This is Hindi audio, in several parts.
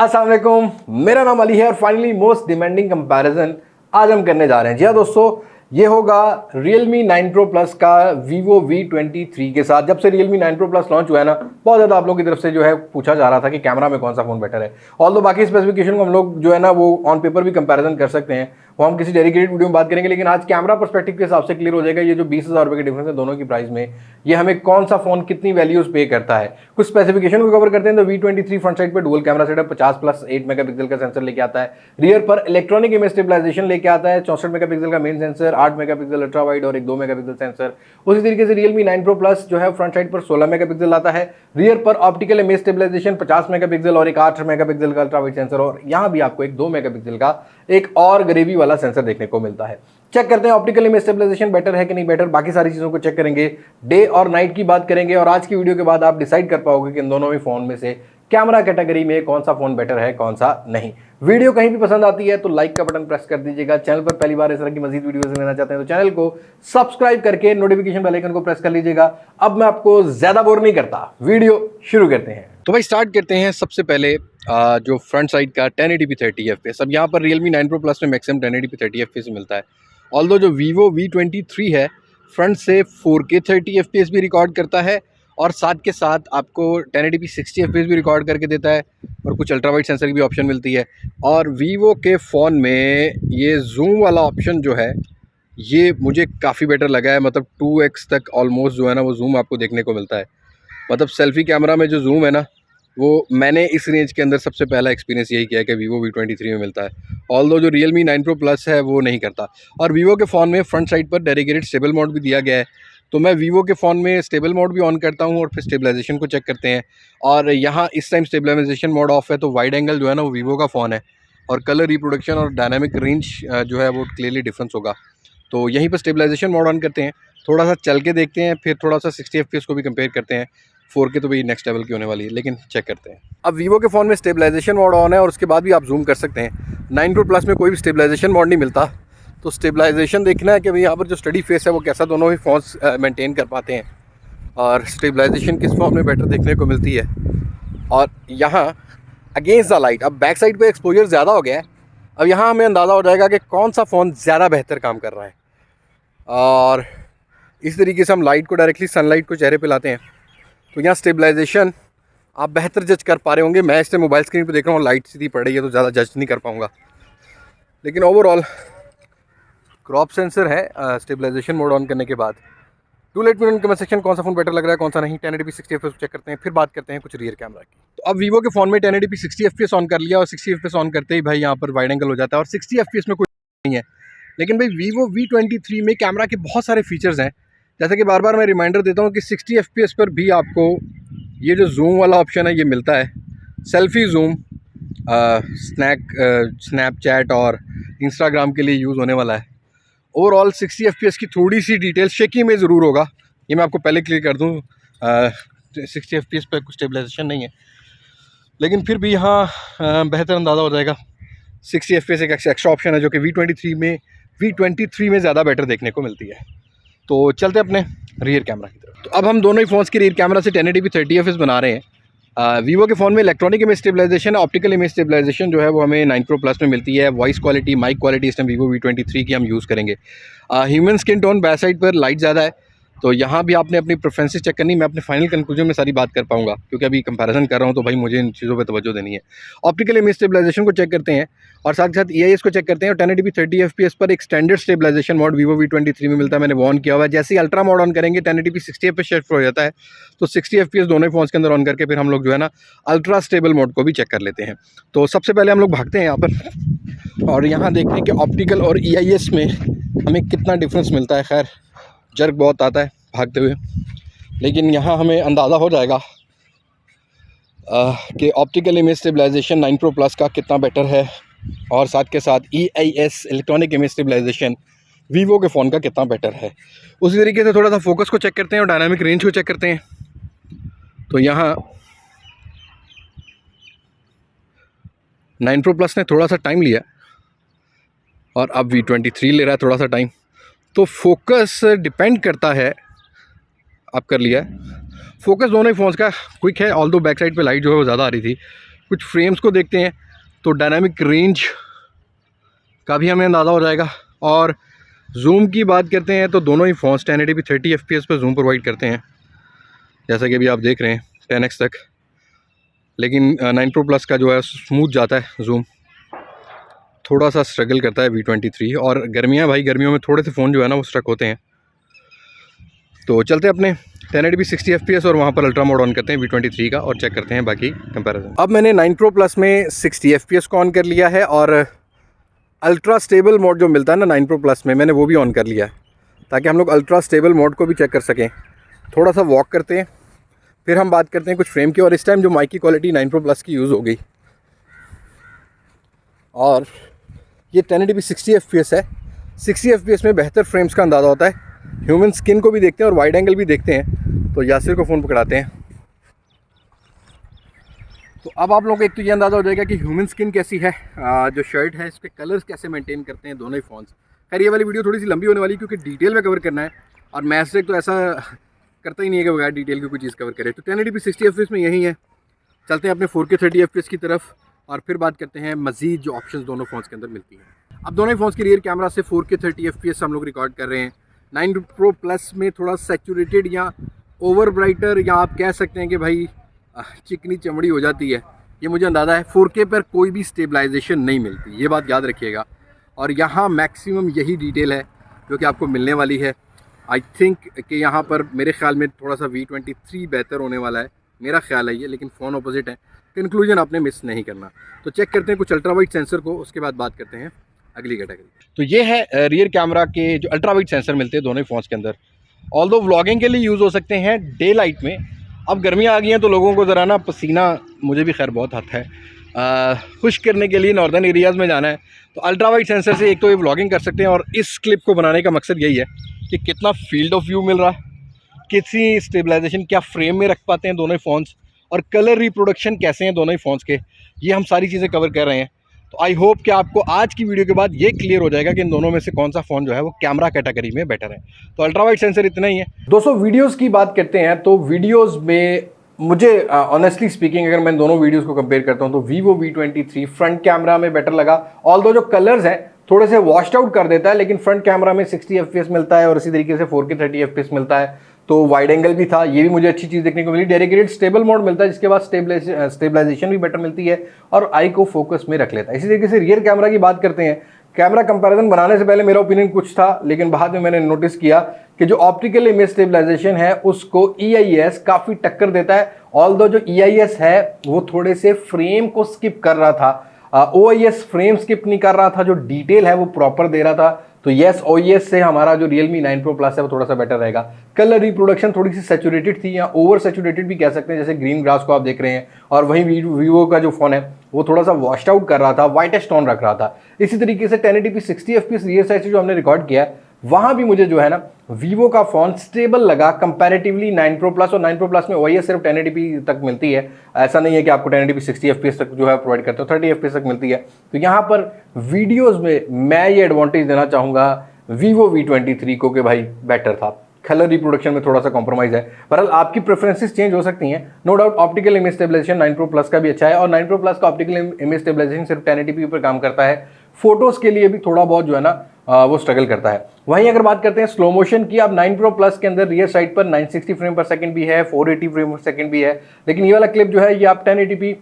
अस्सलाम वालेकुम, मेरा नाम अली है और फाइनली मोस्ट डिमांडिंग कंपैरिजन आज हम करने जा रहे हैं। जी हाँ दोस्तों, ये होगा Realme 9 Pro Plus का Vivo V23 के साथ। जब से Realme 9 Pro Plus लॉन्च हुआ है ना, बहुत ज़्यादा आप लोगों की तरफ से जो है पूछा जा रहा था कि कैमरा में कौन सा फ़ोन बेटर है। ऑल दो बाकी स्पेसिफिकेशन को हम लोग जो है ना वो ऑन पेपर भी कंपैरिजन कर सकते हैं, वो हम किसी डेडिकेटेड वीडियो में बात करेंगे। लेकिन आज कैमरा पर्सपेक्टिव के हिसाब से क्लियर हो जाएगा ये जो 20,000 रुपये के डिफरेंस है दोनों की प्राइस में, ये हमें कौन सा फोन कितनी वैल्यूज पे करता है। कुछ स्पेसिफिकेशन को कवर करते हैं। तो V23 फ्रंट साइड पे डुअल कैमरा सेटअप 50+8 मेगापिक्सल का सेंसर लेके आता है। रियर पर इलेक्ट्रॉनिक इमेज स्टेबलाइजेशन लेके आता है। 64 मेगापिक्सल का main sensor, 8 megapixel ultra wide और एक 2 मेगापिक्सल सेंसर। उसी तरीके से Realme 9 Pro Plus जो है फ्रंट साइड पर 16 मेगापिक्सल आता है। रियर पर ऑप्टिकल इमेज स्टेबलाइजेशन 50 मेगापिक्सल और एक 8 मेगापिक्सल का अल्ट्रा वाइड सेंसर, और यहाँ भी आपको एक 2 मेगापिक्सल का एक और ग्रेवी वाला सेंसर देखने को मिलता है। चेक करते हैं ऑप्टिकल इमेज स्टेबलाइजेशन बेटर है कि नहीं बेटर, बाकी सारी चीज़ों को चेक करेंगे, डे और नाइट की बात करेंगे। और आज की वीडियो के बाद आप डिसाइड कर पाओगे कि इन दोनों में फ़ोन में से कैमरा कैटेगरी में कौन सा फ़ोन बेटर है कौन सा नहीं। वीडियो कहीं भी पसंद आती है तो लाइक का बटन प्रेस कर दीजिएगा। चैनल पर पहली बार इस तरह की मजीद वीडियोस लेना चाहते हैं तो चैनल को सब्सक्राइब करके नोटिफिकेशन बेल आइकन को प्रेस कर लीजिएगा। अब मैं आपको ज़्यादा बोर नहीं करता, वीडियो शुरू करते हैं। तो भाई स्टार्ट करते हैं। सबसे पहले जो फ्रंट साइड का 1080p 30 FPS, अब यहाँ पर Realme 9 Pro Plus में मैक्सिमम 1080p 30 FPS मिलता है। ऑल्दो जो Vivo V23 है फ्रंट से 4K 30 FPS भी रिकॉर्ड करता है और साथ के साथ आपको 1080p 60 FPS भी रिकॉर्ड करके देता है और कुछ अल्ट्रा वाइड सेंसर की भी ऑप्शन मिलती है। और Vivo के फ़ोन में ये जूम वाला ऑप्शन जो है ये मुझे काफ़ी बेटर लगा है। मतलब 2x तक ऑलमोस्ट जो है ना वो जूम आपको देखने को मिलता है। मतलब सेल्फ़ी कैमरा में जो जूम है ना वो मैंने इस रेंज के अंदर सबसे पहला एक्सपीरियंस यही किया है कि Vivo V23 में मिलता है। ऑल्दो जो Realme 9 Pro Plus है वो नहीं करता। और Vivo के फ़ोन में फ्रंट साइड पर डेडिकेटेड स्टेबल मोड भी दिया गया है, तो मैं Vivo के फ़ोन में स्टेबल मोड भी ऑन करता हूँ और फिर स्टेबलाइजेशन को चेक करते हैं। और यहाँ इस टाइम स्टेबलाइजेशन मोड ऑफ है तो वाइड एंगल जो है ना वो Vivo का फ़ोन है और कलर रिप्रोडक्शन और डायनामिक रेंज जो है वो क्लियरली डिफरेंस होगा। तो यहीं पर स्टेबलाइजेशन मोड ऑन करते हैं, थोड़ा सा चल के देखते हैं, फिर थोड़ा सा 60 FPS को भी कंपेयर करते हैं। 4K तो भाई नेक्स्ट लेवल की होने वाली है, लेकिन चेक करते हैं। अब Vivo के फ़ोन में स्टेबलाइजेशन मोड ऑन है और उसके बाद भी आप जूम कर सकते हैं। 9 Pro Plus में कोई भी स्टेबलाइजेशन मोड नहीं मिलता, तो स्टेबलाइजेशन देखना है कि भाई यहाँ पर जो स्टडी फेस है वो कैसा दोनों ही फ़ोन्स मेंटेन कर पाते हैं और स्टेबलाइजेशन किस फ़ोन में बेटर देखने को मिलती है। और यहाँ अगेंस्ट द लाइट, अब बैक साइड पर एक्सपोजर ज़्यादा हो गया है, अब यहाँ हमें अंदाज़ा हो जाएगा कि कौन सा फ़ोन ज़्यादा बेहतर काम कर रहा है। और इस तरीके से हम लाइट को डायरेक्टली सनलाइट को चेहरे पे लाते हैं तो यहाँ स्टेबलाइजेशन आप बेहतर जज कर पा रहे होंगे। मैं इससे मोबाइल स्क्रीन पे देख रहा हूँ, लाइट सीधी पड़ रही है तो ज़्यादा जज नहीं कर पाऊँगा, लेकिन ओवरऑल क्रॉप सेंसर है स्टेबलाइजेशन मोड ऑन करने के बाद। Do let me know in comment section कौन सा फ़ोन बेटर लग रहा है कौन सा नहीं। 1080p 60 FPS चेक करते हैं, फिर बात करते हैं कुछ रियर कैमरा की। तो अब Vivo के फ़ोन में 1080p 60 FPS ऑन कर लिया और 60 FPS ऑन करते ही भाई यहाँ पर वाइड एंगल हो जाता है और 60 FPS में कोई नहीं है। लेकिन भाई Vivo V23 में कैमरा के बहुत सारे फीचर्स हैं, जैसे कि बार बार मैं रिमाइंडर देता हूँ कि 60 FPS पर भी आपको ये जो जूम वाला ऑप्शन है ये मिलता है। सेल्फ़ी जूम स्नैपचैट और इंस्टाग्राम के लिए यूज़ होने वाला है। ओवरऑल 60 FPS की थोड़ी सी डिटेल शेकी में ज़रूर होगा, ये मैं आपको पहले क्लियर कर दूँ। 60 FPS पर कुछ स्टेबलाइजेशन नहीं है, लेकिन फिर भी यहाँ बेहतर अंदाज़ा हो जाएगा। 60 FPS एक एक्स्ट्रा ऑप्शन है जो कि V23 में ज़्यादा बेटर देखने को मिलती है। तो चलते हैं अपने रियर कैमरा की तरफ। तो अब हम दोनों ही फ़ोन्स के रियर कैमरा से 1080p 30 FPS बना रहे हैं। Vivo के फ़ोन में electronic image stabilization, optical image stabilization जो है वो हमें 9 Pro Plus में मिलती है। वॉइस क्वालिटी, माइक क्वालिटी इस टाइम Vivo V23 की हम यूज़ करेंगे। Human skin tone back side पर लाइट ज़्यादा है, तो यहाँ भी आपने अपनी प्रेफरेंसेस चेक करनी। मैं अपने फाइनल कंक्लूजन में सारी बात कर पाऊँगा क्योंकि अभी कंपैरिजन कर रहा हूँ तो भाई मुझे इन चीज़ों पे तवज्जो देनी है। ऑप्टिकल इमेज स्टेबलाइजेशन को चेक करते हैं और साथ ही साथ EIS को चेक करते हैं। और 1080p 30 FPS पर एक standard stabilization mode Vivo V23 में मिलता है, मैंने वो ऑन किया हुआ है। जैसे ही अल्ट्रा मोड ऑन करेंगे 1080p 60 FPS शिफ्ट हो जाता है, तो 60 FPS दोनों ही फ़ोन्स के अंदर ऑन करके फिर हम लोग जो है ना अल्ट्रा स्टेबल मोड को भी चेक कर लेते हैं। तो सबसे पहले हम लोग भागते हैं यहाँ पर और यहाँ देखते हैं कि ऑप्टिकल और EIS में हमें कितना डिफरेंस मिलता है। खैर जर्क बहुत आता है भागते हुए, लेकिन यहाँ हमें अंदाज़ा हो जाएगा कि optical image stabilization 9 Pro Plus का कितना बेटर है और साथ के साथ EIS electronic image stabilization Vivo के फ़ोन का कितना बेटर है। उसी तरीके से थोड़ा सा फोकस को चेक करते हैं और डायनामिक रेंज को चेक करते हैं। तो यहाँ 9 Pro Plus ने थोड़ा सा टाइम लिया और अब V23 ले रहा है थोड़ा सा टाइम, तो फोकस डिपेंड करता है। आप कर लिया फोकस दोनों ही फ़ोन्स का क्विक है, ऑल्दो बैक साइड पे लाइट जो है वो ज़्यादा आ रही थी, कुछ फ्रेम्स को देखते हैं तो डायनामिक रेंज का भी हमें अंदाज़ा हो जाएगा। और जूम की बात करते हैं तो दोनों ही फ़ोन्स 1080p 30 fps पर जूम प्रोवाइड करते हैं, जैसा कि अभी आप देख रहे हैं 10x तक। लेकिन 9 Pro Plus का जो है स्मूथ जाता है जूम, थोड़ा सा स्ट्रगल करता है V23। और गर्मियाँ भाई, गर्मियों में थोड़े से फ़ोन जो है ना वो स्ट्रक होते हैं। तो चलते हैं अपने 1080p 60 fps और वहाँ पर अल्ट्रा मोड ऑन करते हैं V23 का और चेक करते हैं बाकी कंपैरिजन। अब मैंने 9 Pro Plus में 60 fps को ऑन कर लिया है और अल्ट्रा स्टेबल मोड जो मिलता है ना 9 Pro Plus में, मैंने वो भी ऑन कर लिया है ताकि हम लोग अल्ट्रा स्टेबल मोड को भी चेक कर सकें। थोड़ा सा वॉक करते हैं, फिर हम बात करते हैं कुछ फ्रेम की। और इस टाइम जो माइक की क्वालिटी 9 Pro Plus की यूज़ हो गई और ये 1080p 60 fps है। 60 fps में बेहतर फ्रेम्स का अंदाज़ा होता है। ह्यूमन स्किन को भी देखते हैं और वाइड एंगल भी देखते हैं। तो यासिर को फ़ोन पकड़ाते हैं। तो अब आप लोगों को एक तो ये अंदाज़ा हो जाएगा कि ह्यूमन स्किन कैसी है, जो शर्ट है इसके कलर्स कैसे मेंटेन करते हैं दोनों ही फ़ोन्स। खैर ये वाली वीडियो थोड़ी सी लंबी होने वाली क्योंकि डिटेल में कवर करना है और मैस्टेक तो ऐसा करता ही नहीं है कि बगैर डिटेल की कोई चीज़ कवर करे। तो 1080p 60 fps में यही है। चलते हैं अपने 4K 30 fps की तरफ और फिर बात करते हैं मज़ीद जो ऑप्शंस दोनों फ़ोन्स के अंदर मिलती हैं। अब दोनों ही फ़ोन्स के रियर कैमरा से 4K 30 fps हम लोग रिकॉर्ड कर रहे हैं। 9 Pro Plus में थोड़ा सैचुरेटेड या ओवर ब्राइटर या आप कह सकते हैं कि भाई चिकनी चमड़ी हो जाती है, ये मुझे अंदाज़ा है। 4K पर कोई भी स्टेबलाइजेशन नहीं मिलती, ये बात याद रखिएगा। और यहाँ मैक्सिमम यही डिटेल है जो कि आपको मिलने वाली है। आई थिंक कि यहाँ पर मेरे ख्याल में थोड़ा सा V23 बेहतर होने वाला है, मेरा ख्याल है ये, लेकिन फ़ोन ऑपोजिट है। कंक्लूजन आपने मिस नहीं करना। तो चेक करते हैं कुछ अल्ट्रा वाइड सेंसर को, उसके बाद बात करते हैं अगली कैटेगरी। तो ये है रियर कैमरा के जो अल्ट्रा वाइड सेंसर मिलते हैं दोनों ही फ़ोन्स के अंदर। ऑल्दो व्लॉगिंग के लिए यूज़ हो सकते हैं डे लाइट में। अब गर्मियाँ आ गई हैं तो लोगों को ज़रा ना पसीना, मुझे भी खैर बहुत आता है, खुश्क करने के लिए नॉर्दर्न एरियाज़ में जाना है तो अल्ट्रा वाइड सेंसर से एक तो ये व्लॉगिंग कर सकते हैं। और इस क्लिप को बनाने का मकसद यही है कि कितना फील्ड ऑफ व्यू मिल रहा है, कितनी स्टेबलाइजेशन क्या फ्रेम में रख पाते हैं दोनों ही फ़ोन्स, और कलर रिप्रोडक्शन कैसे हैं दोनों ही फ़ोन्स के, ये हम सारी चीज़ें कवर कर रहे हैं। तो आई होप कि आपको आज की वीडियो के बाद ये क्लियर हो जाएगा कि इन दोनों में से कौन सा फ़ोन जो है वो कैमरा कैटेगरी में बेटर है। तो अल्ट्रा वाइड सेंसर इतना ही है। दोस्तों वीडियोस की बात करते हैं तो वीडियोस में मुझे ऑनेस्टली स्पीकिंग अगर मैं दोनों वीडियोस को कंपेयर करता हूं तो Vivo V23 फ्रंट कैमरा में बेटर लगा। ऑल्दो जो कलर्स हैं थोड़े से वॉश्ड आउट कर देता है, लेकिन फ्रंट कैमरा में 60 fps मिलता है और इसी तरीके से 4K 30 fps मिलता है। तो वाइड एंगल भी था, ये भी मुझे अच्छी चीज़ देखने को मिली। डेडिकेटेड स्टेबल मोड मिलता है जिसके बाद स्टेबलाइजेशन भी बेटर मिलती है और आई को फोकस में रख लेता है। इसी तरीके से रियर कैमरा की बात करते हैं। कैमरा कंपैरिजन बनाने से पहले मेरा ओपिनियन कुछ था, लेकिन बाद में मैंने नोटिस किया कि जो ऑप्टिकल इमेज स्टेबलाइजेशन है उसको EIS काफ़ी टक्कर देता है। ऑल्दो जो EIS है वो थोड़े से फ्रेम को स्किप कर रहा था, OIS फ्रेम स्किप नहीं कर रहा था, जो डिटेल है वो प्रॉपर दे रहा था। तो येस, OIS से हमारा जो Realme 9 Pro Plus है वो थोड़ा सा बेटर रहेगा। कलर रिप्रोडक्शन थोड़ी सी सैचुरेटेड थी या ओवर सैचुरेटेड भी कह सकते हैं, जैसे ग्रीन ग्रास को आप देख रहे हैं। और वहीं Vivo का जो फ़ोन है वो थोड़ा सा वॉश्ड आउट कर रहा था, वाइटेस्ट टोन रख रहा था। इसी तरीके से 1080p 60 fps रियर साइड से जो हमने रिकॉर्ड किया वहाँ भी मुझे जो है ना Vivo का फ़ोन स्टेबल लगा कंपैरेटिवली 9 Pro Plus। और 9 Pro Plus में OIS सिर्फ 1080p तक मिलती है, ऐसा नहीं है कि आपको 1080p 60 fps तक जो है प्रोवाइड करते हो, 30 fps तक मिलती है। तो यहाँ पर वीडियोस में मैं ये एडवांटेज देना चाहूँगा Vivo V23 को कि भाई बेटर था। कलर रिप्रोडक्शन में थोड़ा सा कॉम्प्रोमाइज़ है, बहरहाल आपकी प्रेफरेंसेस चेंज हो सकती हैं। No doubt optical image stabilization 9 Pro Plus का भी अच्छा है और 9 Pro Plus का ऑप्टिकल इमेज स्टेबलाइजेशन सिर्फ 1080p पर काम करता है। फोटोज़ के लिए भी थोड़ा बहुत जो है ना वो स्ट्रगल करता है। वहीं अगर बात करते हैं स्लो मोशन की, अब 9 Pro Plus के अंदर रियर साइड पर 960 फ्रेम पर सेकंड भी है, 480 फ्रेम पर सेकंड भी है, लेकिन ये वाला क्लिप जो है ये आप 1080p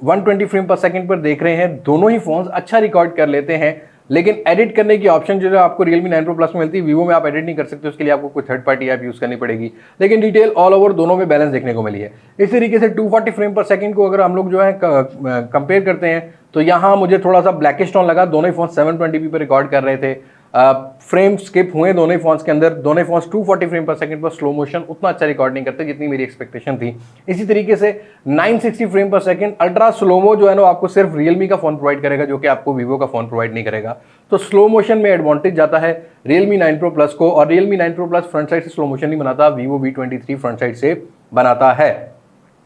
120 फ्रेम पर सेकंड पर देख रहे हैं। दोनों ही फोन्स अच्छा रिकॉर्ड कर लेते हैं, लेकिन एडिट करने की ऑप्शन जो है आपको Realme 9 Pro Plus में मिलती है, Vivo में आप एडिट नहीं कर सकते, उसके लिए आपको कोई थर्ड पार्टी ऐप यूज़ करनी पड़ेगी। लेकिन डिटेल ऑल ओवर दोनों में बैलेंस देखने को मिली है। इस तरीके से 240 फ्रेम पर सेकंड को अगर हम लोग जो है कंपेयर करते हैं तो यहाँ मुझे थोड़ा सा ब्लैकिश टोन लगा। दोनों ही फोन 720p पर रिकॉर्ड कर रहे थे, फ्रेम स्किप हुए दोनों ही फोन्स के अंदर। दोनों ही फोन्स 240 फ्रेम पर सेकंड पर स्लो मोशन उतना अच्छा रिकॉर्ड नहीं करते जितनी मेरी एक्सपेक्टेशन थी। इसी तरीके से 960 फ्रेम पर सेकंड अल्ट्रा स्लोमो जो है ना आपको सिर्फ Realme का फोन प्रोवाइड करेगा, जो कि आपको Vivo का फोन प्रोवाइड नहीं करेगा। तो स्लो मोशन में एडवांटेज जाता है Realme 9 Pro Plus को, और Realme 9 Pro Plus front side से स्लो मोशन नहीं बनाता, Vivo V23 फ्रंट साइड से बनाता है।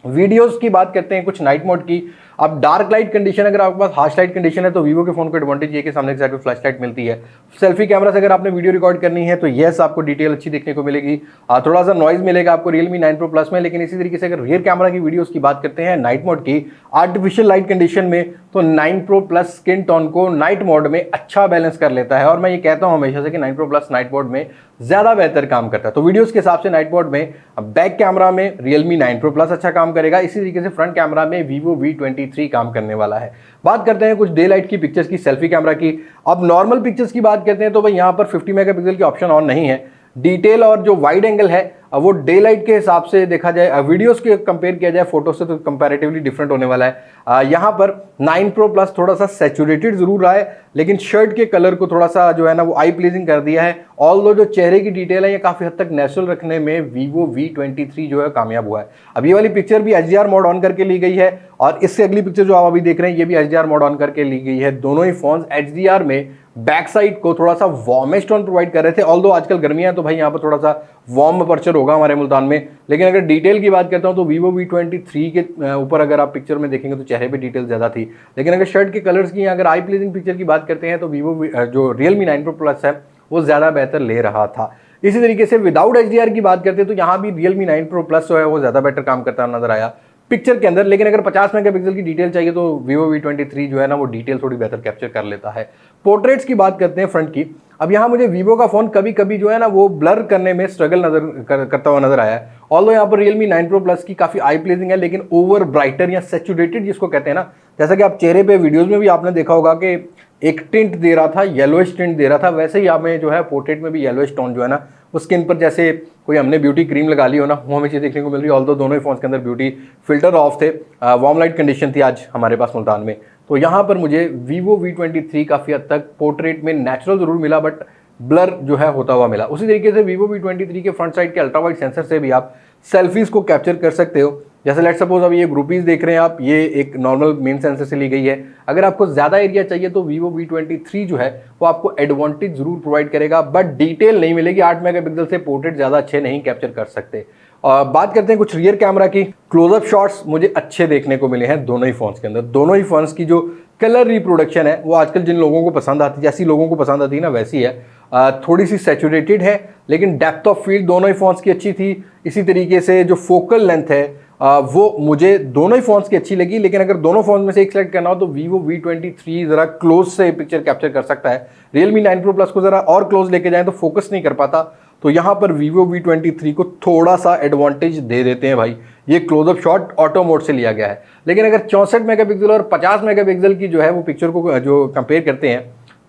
वीडियोस की बात करते हैं कुछ नाइट मोड की। अब डार्क लाइट कंडीशन, अगर आपके पास हार्श लाइट कंडीशन है तो वीवो के फोन को एडवांटेज ये कि सामने की साइड पे फ्लैश लाइट मिलती है। सेल्फी कैमरा से अगर आपने वीडियो रिकॉर्ड करनी है तो यस आपको डिटेल अच्छी देखने को मिलेगी। थोड़ा सा नॉइज मिलेगा आपको Realme 9 Pro Plus में, लेकिन इसी तरीके से अगर रियर कैमरा की वीडियोस की बात करते हैं नाइट मोड की आर्टिफिशियल लाइट कंडीशन में, तो 9 Pro Plus स्किन टोन को नाइट मोड में अच्छा बैलेंस कर लेता है। और मैं ये कहता हूं हमेशा से कि 9 Pro Plus नाइट मोड में ज्यादा बेहतर काम करता है। तो वीडियोस के हिसाब से नाइट मोड में बैक कैमरा में Realme 9 Pro Plus अच्छा काम करेगा, इसी तरीके से फ्रंट कैमरा में Vivo V23 काम करने वाला है। बात करते हैं कुछ डे लाइट की पिक्चर्स की, सेल्फी कैमरा की। अब नॉर्मल पिक्चर्स की बात करते हैं तो भाई यहाँ पर 50 मेगापिक्सल की ऑप्शन ऑन नहीं है। डिटेल और जो वाइड एंगल है वो डे लाइट के हिसाब से देखा जाए, वीडियोस के कंपेयर किया जाए फोटो से तो कंपैरेटिवली डिफरेंट होने वाला है। यहाँ पर 9 Pro Plus थोड़ा सा सैचुरेटेड जरूर रहा है, लेकिन शर्ट के कलर को थोड़ा सा जो है ना वो आई प्लीजिंग कर दिया है। ऑल्दो जो चेहरे की डिटेल है ये काफी हद तक नेचुरल रखने में Vivo V23 जो है कामयाब हुआ है। अब ये वाली पिक्चर भी HDR मोड ऑन करके ली गई है, और इससे अगली पिक्चर जो आप अभी देख रहे हैं ये भी HDR मोड ऑन करके ली गई है। दोनों ही फोन HDR में बैक साइड को थोड़ा सा वार्मेस्ट टोन प्रोवाइड कर रहे थे। ऑल्दो आजकल गर्मियां है तो भाई यहाँ पर थोड़ा सा वार्म अपर्चर होगा हमारे मुल्तान में, लेकिन अगर डिटेल की बात करता हूँ तो Vivo V23 के ऊपर अगर आप पिक्चर में देखेंगे तो चेहरे पे डिटेल ज़्यादा थी। लेकिन अगर शर्ट के कलर्स की, अगर आई प्लीजिंग पिक्चर की बात करते हैं तो जो Realme 9 Pro Plus है वो ज़्यादा बेहतर ले रहा था। इसी तरीके से विदाउट HDR की बात करते हैं तो यहाँ भी Realme 9 Pro Plus जो है वो ज़्यादा बेटर काम करता नजर आया पिक्चर के अंदर। लेकिन अगर 50 मेगापिक्सल की डिटेल चाहिए तो Vivo V23 जो है ना वो डिटेल थोड़ी बेहतर कैप्चर कर लेता है। पोर्ट्रेट्स की बात करते हैं फ्रंट की। अब यहाँ मुझे Vivo का फोन कभी कभी जो है ना वो ब्लर करने में स्ट्रगल करता हुआ नजर आया है। ऑल्दो यहाँ पर Realme 9 Pro Plus की काफी आई प्लीजिंग है, लेकिन ओवर ब्राइटर या सैचुरेटेड जिसको कहते हैं ना, जैसा कि आप चेहरे पे वीडियोस में भी आपने देखा होगा कि एक टिंट दे रहा था, येलोइश टिंट दे रहा था, वैसे ही हमें जो है पोर्ट्रेट में भी येलोइश टोन जो है ना वो स्किन पर जैसे कोई हमने ब्यूटी क्रीम लगा ली हो ना, वो हमें चीज़ देखने को मिल रही है। ऑल्दो दोनों ही फोन के अंदर ब्यूटी फिल्टर ऑफ थे, वार्म लाइट कंडीशन थी आज हमारे पास मुल्तान में। तो यहाँ पर मुझे Vivo V23 काफ़ी हद तक पोर्ट्रेट में नेचुरल जरूर मिला, बट ब्लर जो है होता हुआ मिला। उसी तरीके से Vivo V23 के फ्रंट साइड के अल्ट्रा वाइड सेंसर से भी आप सेल्फीज को कैप्चर कर सकते हो। जैसे लेट्स सपोज अभी ये ग्रुपीज देख रहे हैं आप, ये एक नॉर्मल मेन सेंसर से ली गई है। अगर आपको ज़्यादा एरिया चाहिए तो Vivo V23 जो है वो आपको एडवांटेज जरूर प्रोवाइड करेगा, बट डिटेल नहीं मिलेगी। 8 मेगापिक्सल से पोर्ट्रेट ज़्यादा अच्छे नहीं कैप्चर कर सकते। और बात करते हैं कुछ रियर कैमरा की। क्लोजअप शॉट्स मुझे अच्छे देखने को मिले हैं दोनों ही फोन्स के अंदर। दोनों ही फोन्स की जो कलर रिप्रोडक्शन है वो आजकल जिन लोगों को पसंद आती है, जैसी लोगों को पसंद आती है ना वैसी है। थोड़ी सी सैचुरेटेड है, लेकिन डेप्थ ऑफ फील्ड दोनों ही फोन्स की अच्छी थी। इसी तरीके से जो फोकल लेंथ है वो मुझे दोनों ही फोन्स की अच्छी लगी। लेकिन अगर दोनों फोन में से एक सेलेक्ट करना हो तो Vivo V23 ज़रा क्लोज से पिक्चर कैप्चर कर सकता है। Realme 9 Pro Plus को ज़रा और क्लोज लेके जाएं तो फोकस नहीं कर पाता। तो यहाँ पर Vivo V23 को थोड़ा सा एडवांटेज दे देते हैं भाई, ये क्लोजअप शॉट ऑटो मोड से लिया गया है। लेकिन अगर 64 मेगापिक्सल और 50 मेगापिक्सल की जो है वो पिक्चर को जो कंपेयर करते हैं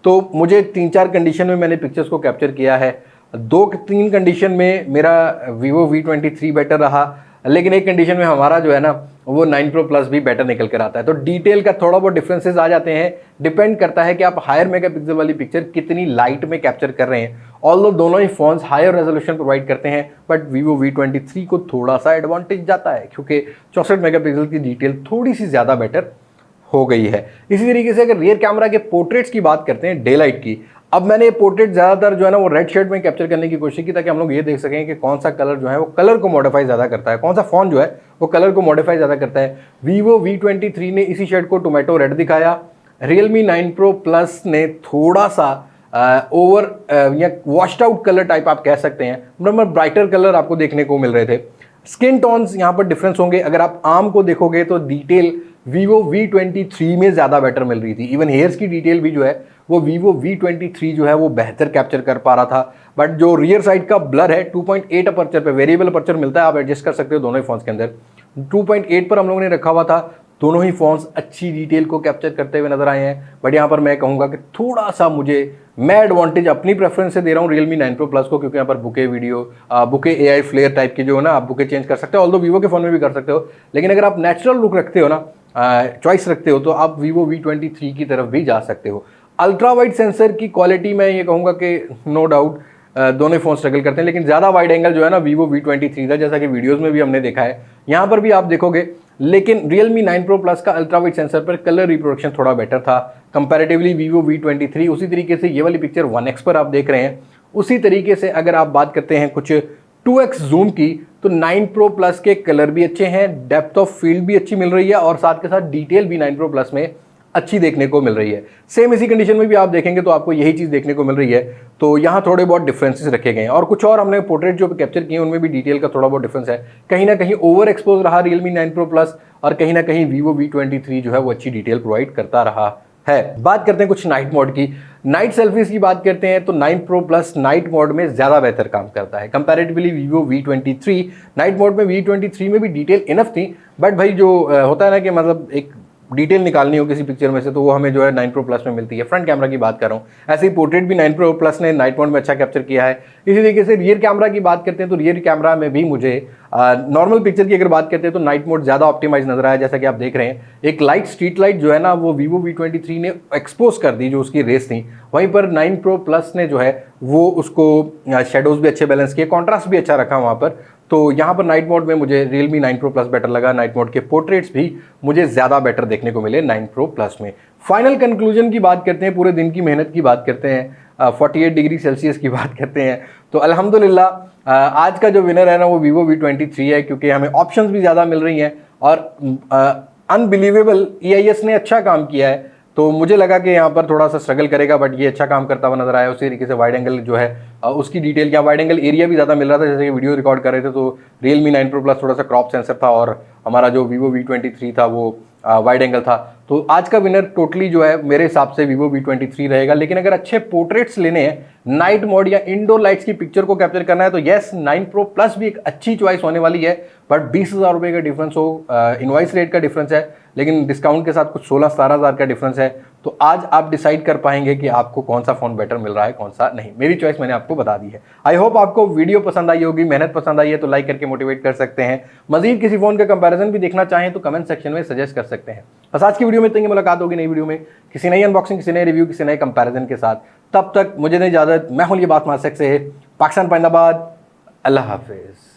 तो मुझे 3-4 कंडीशन में मैंने पिक्चर्स को कैप्चर किया है। 2-3 कंडीशन में मेरा Vivo V23 बेटर रहा, लेकिन एक कंडीशन में हमारा जो है ना वो 9 Pro Plus भी बेटर निकल कर आता है। तो डिटेल का थोड़ा बहुत डिफरेंसेस आ जाते हैं, डिपेंड करता है कि आप हायर मेगापिक्सल वाली पिक्चर कितनी लाइट में कैप्चर कर रहे हैं। ऑल्दो दोनों ही फोन्स हायर रेजोल्यूशन प्रोवाइड करते हैं, बट Vivo V23 को थोड़ा सा एडवांटेज जाता है क्योंकि 64 मेगापिक्सल की डिटेल थोड़ी सी ज़्यादा बेटर हो गई है। इसी तरीके से अगर रियर कैमरा के पोर्ट्रेट्स की बात करते हैं डे लाइट की, अब मैंने ये पोर्ट्रेट ज़्यादातर जो है ना वो रेड शेड में कैप्चर करने की कोशिश की ताकि हम लोग ये देख सकें कि कौन सा कलर जो है वो कलर को मॉडिफाई ज़्यादा करता है, कौन सा फ़ोन जो है वो कलर को मॉडिफाई ज़्यादा करता है। Vivo V23 ने इसी शेड को टोमेटो रेड दिखाया। Realme 9 Pro Plus ने थोड़ा सा ओवर या वॉश्ड आउट कलर टाइप आप कह सकते हैं, मतलब ब्राइटर कलर आपको देखने को मिल रहे थे। स्किन टोन्स यहाँ पर डिफरेंस होंगे। अगर आप आर्म को देखोगे तो डिटेल Vivo V23 में ज़्यादा बेटर मिल रही थी। इवन हेयर्स की डिटेल भी जो है वो Vivo V23 जो है वो बेहतर कैप्चर कर पा रहा था। बट जो रियर साइड का ब्लर है 2.8 अपर्चर पे, वेरिएबल अपर्चर मिलता है, आप एडजस्ट कर सकते हो दोनों ही फोन्स के अंदर। 2.8 पर हम लोगों ने रखा हुआ था। दोनों ही फोन्स अच्छी डिटेल को कैप्चर करते हुए नजर आए हैं। बट यहाँ पर मैं कहूँगा कि थोड़ा सा मैं एडवांटेज अपनी प्रेफरेंस से दे रहा हूँ Realme 9 Pro Plus को, क्योंकि यहाँ पर bokeh video, bokeh AI flare type की जो है ना आप बुके चेंज कर सकते हो। ऑल्दो Vivo के फोन में भी कर सकते हो, लेकिन अगर आप नेचुरल लुक रखते हो ना, चॉइस रखते हो, तो आप Vivo V23 की तरफ भी जा सकते हो। अल्ट्रा वाइड सेंसर की क्वालिटी मैं ये कहूँगा कि नो डाउट दोनों फोन स्ट्रगल करते हैं, लेकिन ज़्यादा वाइड एंगल जो है ना Vivo V23 था, जैसा कि वीडियोस में भी हमने देखा है, यहाँ पर भी आप देखोगे। लेकिन Realme 9 Pro Plus का अल्ट्रा वाइड सेंसर पर कलर रिप्रोडक्शन थोड़ा बेटर था कंपैरेटिवली Vivo V23। उसी तरीके से ये वाली पिक्चर 1x पर आप देख रहे हैं। उसी तरीके से अगर आप बात करते हैं कुछ 2x जूम की, तो 9 Pro Plus के कलर भी अच्छे हैं, डेप्थ ऑफ फील्ड भी अच्छी मिल रही है और साथ के साथ डिटेल भी 9 Pro Plus में अच्छी देखने को मिल रही है। सेम इसी कंडीशन में भी आप देखेंगे तो आपको यही चीज़ देखने को मिल रही है। तो यहाँ थोड़े बहुत डिफरेंसेस रखे गए हैं और कुछ और हमने पोर्ट्रेट जो कैप्चर किए हैं उनमें भी डिटेल का थोड़ा बहुत डिफरेंस है। कहीं ना कहीं ओवर एक्सपोज रहा Realme 9 Pro Plus और कहीं ना कहीं Vivo V23 जो है वो अच्छी डिटेल प्रोवाइड करता रहा है। बात करते हैं कुछ नाइट मोड की। नाइट सेल्फीज की बात करते हैं तो 9 Pro Plus नाइट मोड में ज़्यादा बेहतर काम करता है comparatively Vivo V23। Night mode में V23 में भी डिटेल इनफ थी, बट भाई जो होता है ना कि मतलब एक डिटेल निकालनी हो किसी पिक्चर में से तो वो हमें जो है 9 Pro Plus में मिलती है। फ्रंट कैमरा की बात कर रहा हूँ, ऐसे ही पोर्ट्रेट भी 9 Pro Plus ने नाइट मोड में अच्छा कैप्चर किया है। इसी तरीके से रियर कैमरा की बात करते हैं तो रियर कैमरा में भी मुझे नॉर्मल पिक्चर की अगर बात करते हैं तो नाइट मोड ज़्यादा ऑप्टिमाइज नजर आया। जैसा कि आप देख रहे हैं एक लाइट स्ट्रीट लाइट जो है ना वो Vivo V23 ने एक्सपोज कर दी जो उसकी रेस थी, वहीं पर 9 Pro Plus ने जो है वो उसको शेडोज भी अच्छे बैलेंस किए, कॉन्ट्रास्ट भी अच्छा रखा वहाँ पर। तो यहाँ पर नाइट मोड में मुझे Realme 9 Pro Plus बेटर लगा। नाइट मोड के पोर्ट्रेट्स भी मुझे ज़्यादा बेटर देखने को मिले 9 Pro Plus में। फाइनल कंक्लूजन की बात करते हैं, पूरे दिन की मेहनत की बात करते हैं, 48 डिग्री सेल्सियस की बात करते हैं तो अल्हम्दुलिल्लाह आज का जो विनर है ना वो Vivo V23 है, क्योंकि हमें ऑप्शंस भी ज़्यादा मिल रही हैं और अनबिलीवेबल EIS ने अच्छा काम किया है। तो मुझे लगा कि यहाँ पर थोड़ा सा स्ट्रगल करेगा, बट ये अच्छा काम करता हुआ नजर आया। उसी तरीके से वाइड एंगल जो है उसकी डिटेल क्या, वाइड एंगल एरिया भी ज़्यादा मिल रहा था। जैसे कि वीडियो रिकॉर्ड कर रहे थे तो Realme 9 Pro Plus थोड़ा सा क्रॉप सेंसर था और हमारा जो Vivo V23 था वो वाइड एंगल था। तो आज का विनर टोटली जो है मेरे हिसाब से Vivo V23 रहेगा। लेकिन अगर अच्छे पोर्ट्रेट्स लेने हैं, नाइट मोड या इंडोर लाइट्स की पिक्चर को कैप्चर करना है तो येस 9 Pro Plus भी एक अच्छी चॉइस होने वाली है। बट 20,000 रुपये का डिफरेंस हो, इनवाइस रेट का डिफरेंस है, लेकिन डिस्काउंट के साथ कुछ 16-17 हज़ार का डिफरेंस है। तो आज आप डिसाइड कर पाएंगे कि आपको कौन सा फ़ोन बेटर मिल रहा है कौन सा नहीं। मेरी चॉइस मैंने आपको बता दी है। आई होप आपको वीडियो पसंद आई होगी, मेहनत पसंद आई है तो लाइक करके मोटिवेट कर सकते हैं। मजीद किसी फ़ोन का कंपैरिजन भी देखना चाहें तो कमेंट सेक्शन में सजेस्ट कर सकते हैं। बस आज की वीडियो में इतनी मुलाकात होगी नई वीडियो में किसी नई अनबॉक्सिंग, किसी नए रिव्यू, किसी नए कंपैरिजन के साथ। तब तक मुझे नहीं इजाज़त। मैं हूं ये बात मासक से, पाकिस्तान पाइंदाबाद। अल्लाह हाफिज़।